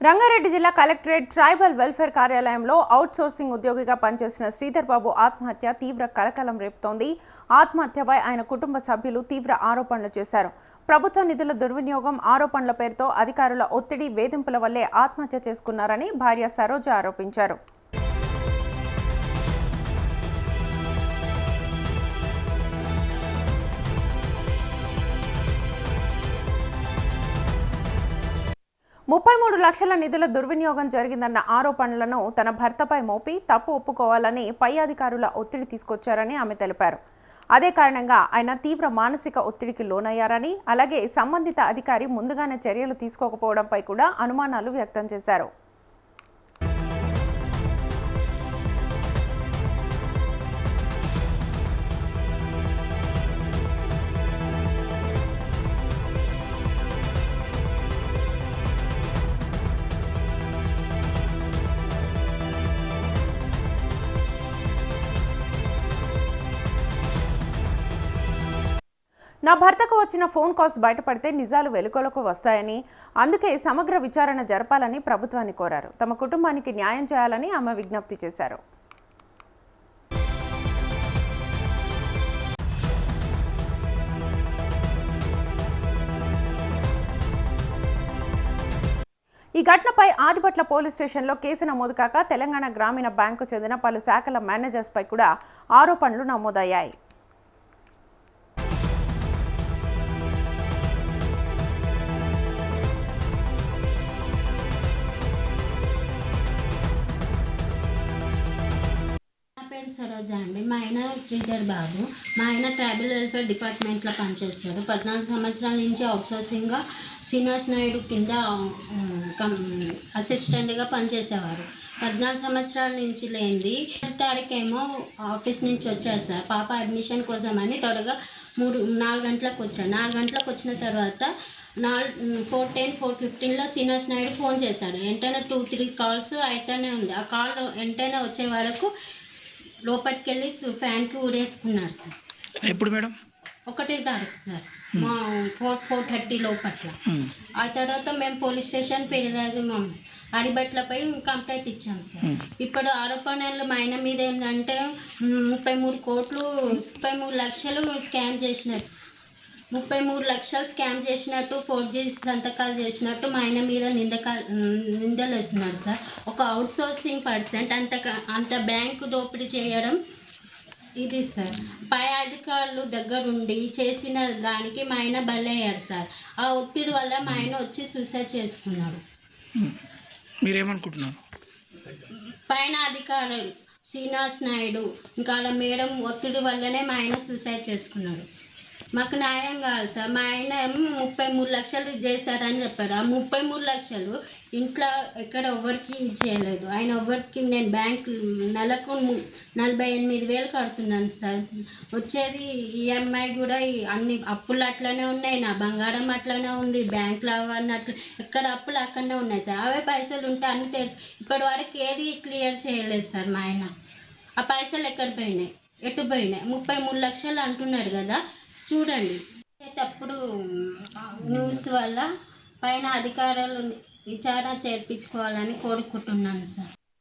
రంగారెడ్డి జిల్లా collectorate tribal welfare కార్యాలయంలో outsourcing ఉద్యోగిగా పనిచేసిన శ్రీధర్ బాబు ఆత్మహత్య తీవ్ర కలకలం రేపుతోంది. ఆత్మహత్యపై ఆయన కుటుంబ సభ్యులు తీవ్ర ఆరోపణలు చేశారు. ప్రభుత్వ నిధుల దుర్వినియోగం ఆరోపణల పేరుతో అధికారుల ఒత్తిడి వేధింపుల వల్లే ఆత్మహత్య చేసుకున్నారని భార్య సరోజ ఆరోపించారు. $33 లక్షల నిధుల దుర్వినియోగం జరిగిందన్న ఆరోపణలను తన భర్తపై మోపి తప్పు ఒప్పుకోవాలని పై అధికారుల ఒత్తిడి తీసుకొచ్చారని ఆమె తెలిపారు. అదే కారణంగా ఆయన తీవ్ర మానసిక ఒత్తిడికి లోనయ్యారని, అలాగే సంబంధిత అధికారి ముందుగానే చర్యలు తీసుకోకపోవడంపై కూడా అనుమానాలు వ్యక్తం చేశారు. నా భర్తకు వచ్చిన ఫోన్ కాల్స్ బయటపడితే నిజాలు వెలుగులోకి వస్తాయని, అందుకే సమగ్ర విచారణ జరపాలని ప్రభుత్వాన్ని కోరారు. తమ కుటుంబానికి న్యాయం చేయాలని ఆమె విజ్ఞప్తి చేశారు. ఈ ఘటనపై ఆదిపట్ల పోలీస్ స్టేషన్లో కేసు నమోదు కాక తెలంగాణ గ్రామీణ బ్యాంకు చెందిన పలు శాఖల మేనేజర్స్పై కూడా ఆరోపణలు నమోదయ్యాయి. సరోజ అండి. మా ఆయన శ్రీధర్ బాబు. మా ఆయన ట్రైబల్ వెల్ఫేర్ డిపార్ట్మెంట్లో పనిచేస్తాడు. 14 సంవత్సరాల నుంచి అవుట్సోర్సింగ్గా శ్రీనివాస్ నాయుడు కింద అసిస్టెంట్గా పనిచేసేవారు. 14 సంవత్సరాల నుంచి లేనిది తారీఖేమో ఆఫీస్ నుంచి వచ్చారు సార్. పాప అడ్మిషన్ కోసమని త్వరగా 4 గంటలకు వచ్చాడు. 4 గంటలకు వచ్చిన తర్వాత 4:10, 4:15లో శ్రీనివాస్ నాయుడు ఫోన్ చేశాడు. వెంటనే 2-3 కాల్స్ అయితేనే ఉంది. ఆ కాల్ వెంటనే వచ్చే వరకు లోపలికి వెళ్ళి ఫ్యాన్కి ఊడేసుకున్నారు సార్. ఎప్పుడు మేడం? 1వ తారీఖు సార్. మా 4:30 లోపట్ల. ఆ తర్వాత మేము పోలీస్ స్టేషన్ పెరిదాగి అడిబట్లపై కంప్లైంట్ ఇచ్చాం సార్. ఇప్పుడు ఆరోపణలు మా ఆయన మీద ఏంటంటే 33 కోట్లు 33 లక్షలు స్కామ్ చేసినట్టు, 33 లక్షలు స్కామ్ చేసినట్టు, 4G సంతకాలు చేసినట్టు మా ఆయన మీద నిందలు వేస్తున్నాడు సార్. ఒక అవుట్సోర్సింగ్ పర్సెంట్ అంత బ్యాంకు దోపిడీ చేయడం ఇది సార్. పై అధికారులు దగ్గరుండి చేసిన దానికి మా ఆయన బలయ్యాడు సార్. ఆ ఒత్తిడి వల్ల మా ఆయన వచ్చి సూసైడ్ చేసుకున్నాడు. మీరేమనుకుంటున్నారు? పైన అధికారులు శ్రీనివాస్ నాయుడు ఇంకా అలా మేడం ఒత్తిడి వల్లనే మా ఆయన సూసైడ్ చేసుకున్నాడు. మాకు న్యాయం కావాలి సార్. మా ఆయన 33 లక్షలు చేశారని చెప్పాడు. ఆ 33 లక్షలు ఇంట్లో ఎక్కడ ఎవరికి చేయలేదు. ఆయన ఎవరికి నేను బ్యాంక్ నెలకు 48,000 కడుతున్నాను సార్. వచ్చేది ఈఎంఐ కూడా అన్ని అప్పులు అట్లనే ఉన్నాయి. నా బంగారం అట్లనే ఉంది. బ్యాంకులో అన్నట్లు ఎక్కడ అప్పులు అక్కడనే ఉన్నాయి సార్. అవే పైసలు ఉంటే అన్ని ఇప్పటి వరకు ఏది క్లియర్ చేయలేదు సార్. మా ఆయన ఆ పైసలు ఎక్కడ పోయినాయి, ఎటు పోయినాయి? 33 లక్షలు అంటున్నాడు కదా, చూడండి. తప్పుడు న్యూస్ వల్ల పైన అధికారులు విచారణ చేర్పించుకోవాలని కోరుకుంటున్నాను సార్.